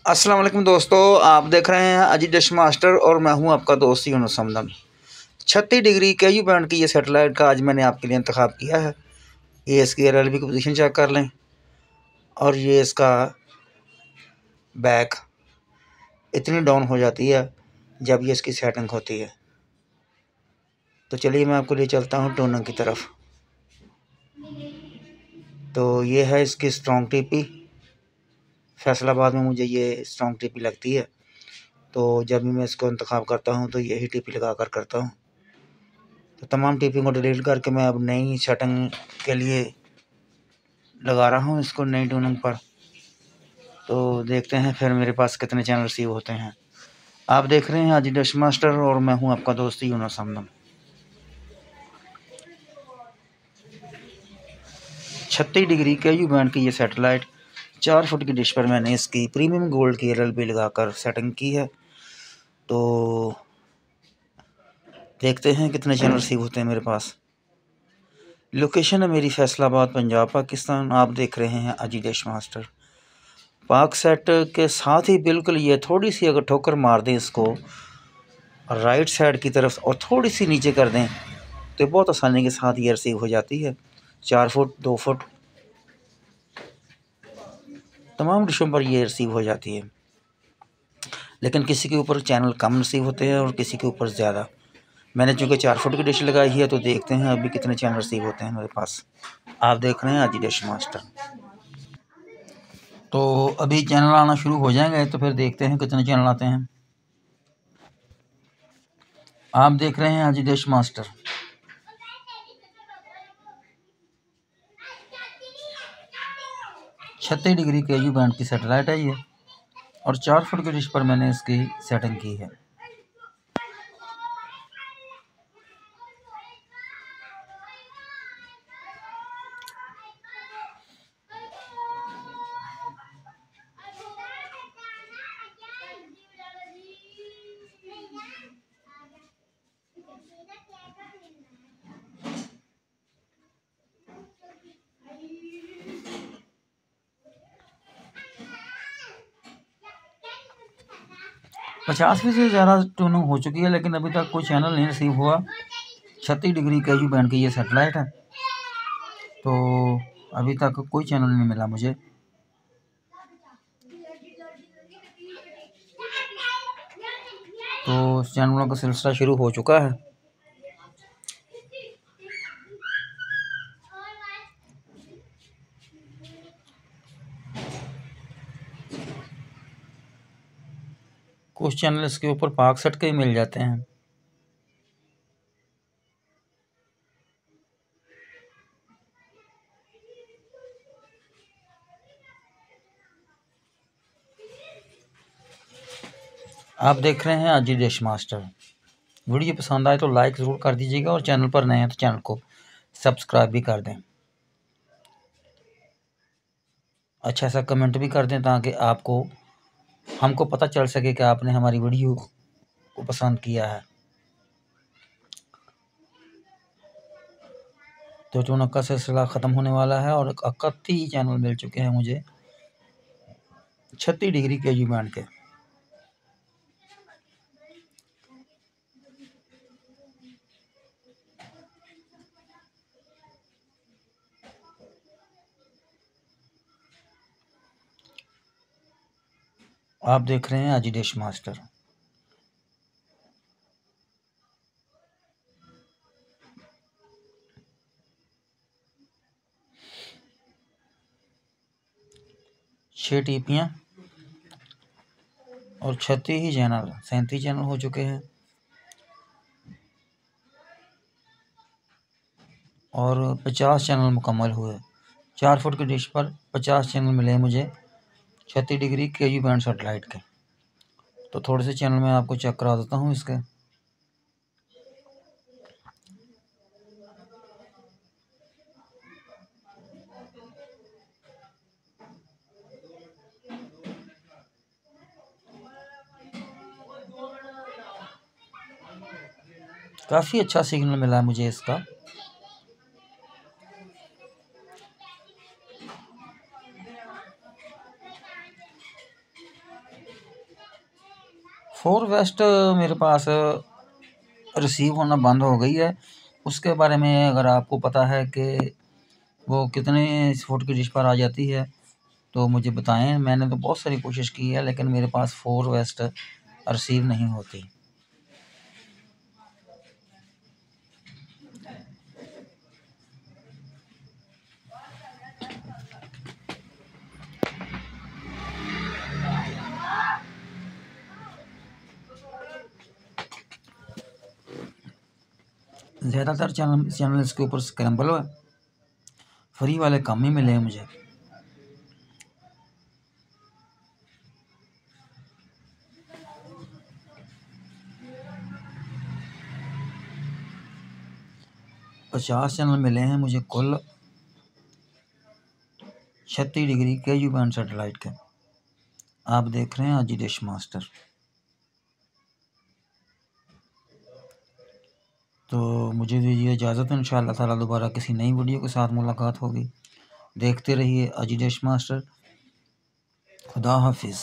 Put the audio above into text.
अस्सलाम वालेकुम दोस्तों, आप देख रहे हैं अजी डिश मास्टर और मैं हूं आपका दोस्त यूनुस हमदम। 36 डिग्री KU बैंड की ये सेटेलाइट का आज मैंने आपके लिए इंतखाब किया है। ये इसकी LLB की पोजीशन चेक कर लें और ये इसका बैक इतनी डाउन हो जाती है जब ये इसकी सेटिंग होती है। तो चलिए मैं आपको ले चलता हूँ टूनिंग की तरफ। तो ये है इसकी स्ट्रॉन्ग टीपी। फैसलाबाद में मुझे ये स्ट्रॉन्ग टीपी लगती है, तो जब भी मैं इसको इंतखाब करता हूँ तो यही टीपी लगा कर करता हूँ। तो तमाम टीपी को डिलीट करके मैं अब नई सेटिंग के लिए लगा रहा हूँ इसको नई ट्यूनिंग पर। तो देखते हैं फिर मेरे पास कितने चैनल रिसीव होते हैं। आप देख रहे हैं अजी डिश मास्टर और मैं हूँ आपका दोस्त यूनुस हमदम। 36 डिग्री KU बैंड की ये सेटेलाइट 4 फुट की डिश पर मैंने इसकी प्रीमियम गोल्ड की LLB लगाकर सेटिंग की है। तो देखते हैं कितने चैनल रिसीव होते हैं मेरे पास। लोकेशन है मेरी फैसलाबाद, पंजाब, पाकिस्तान। आप देख रहे हैं अजी डिश मास्टर। पाक सेट के साथ ही बिल्कुल ये थोड़ी सी अगर ठोकर मार दें इसको राइट साइड की तरफ और थोड़ी सी नीचे कर दें तो बहुत आसानी के साथ ये रिसीव हो जाती है। 4 फुट 2 फुट तमाम डिशों पर ये रिसीव हो जाती है, लेकिन किसी के ऊपर चैनल कम रिसीव होते हैं और किसी के ऊपर ज़्यादा। मैंने चूँकि 4 फुट की डिश लगाई है तो देखते हैं अभी कितने चैनल रिसीव होते हैं मेरे पास। आप देख रहे हैं अजी डिश मास्टर। तो अभी चैनल आना शुरू हो जाएंगे तो फिर देखते हैं कितने चैनल आते हैं। आप देख रहे हैं अजी dish master. 36 degree KU band की सेटेलाइट है ये और 4 फुट की डिश पर मैंने इसकी सेटिंग की है। पचास से ज़्यादा ट्यूनिंग हो चुकी है, लेकिन अभी तक कोई चैनल नहीं रिसीव हुआ। 36 डिग्री KU बैंड की ये सेटेलाइट है, तो अभी तक कोई चैनल नहीं मिला मुझे। तो चैनलों का सिलसिला शुरू हो चुका है। कुछ चैनल इसके ऊपर पाक सेट के ही मिल जाते हैं। आप देख रहे हैं अजी डिश मास्टर। वीडियो पसंद आए तो लाइक ज़रूर कर दीजिएगा और चैनल पर नए हैं तो चैनल को सब्सक्राइब भी कर दें। अच्छा सा कमेंट भी कर दें ताकि हमको पता चल सके कि आपने हमारी वीडियो को पसंद किया है। तो ट्यूनिंग का सिलसिला ख़त्म होने वाला है और 31 चैनल मिल चुके हैं मुझे 36 डिग्री KU बैंड के। आप देख रहे हैं अजी डिश मास्टर। छः टीपियाँ और 36 ही चैनल 37 चैनल हो चुके हैं और 50 चैनल मुकम्मल हुए। 4 फुट की डिश पर 50 चैनल मिले मुझे 36 डिग्री KU बैंड सेटेलाइट के। तो थोड़े से चैनल मैं आपको चेक करा देता हूँ इसके। काफ़ी अच्छा सिग्नल मिला मुझे इसका। फोर वेस्ट मेरे पास रिसीव होना बंद हो गई है। उसके बारे में अगर आपको पता है कि वो कितने फुट की डिश पर आ जाती है तो मुझे बताएं। मैंने तो बहुत सारी कोशिश की है लेकिन मेरे पास फोर वेस्ट रिसीव नहीं होती। ज़्यादातर चैनल इसके ऊपर स्क्रैम्बल है, फ्री वाले कम ही मिले हैं मुझे। पचास चैनल मिले हैं मुझे कुल 36 डिग्री KU बैंड सैटेलाइट के। आप देख रहे हैं आज डिश मास्टर। तो मुझे दीजिए इजाज़त, इंशाअल्लाह ताला दोबारा किसी नई वीडियो के साथ मुलाकात होगी। देखते रहिए आज डिश मास्टर। खुदा हाफिज़।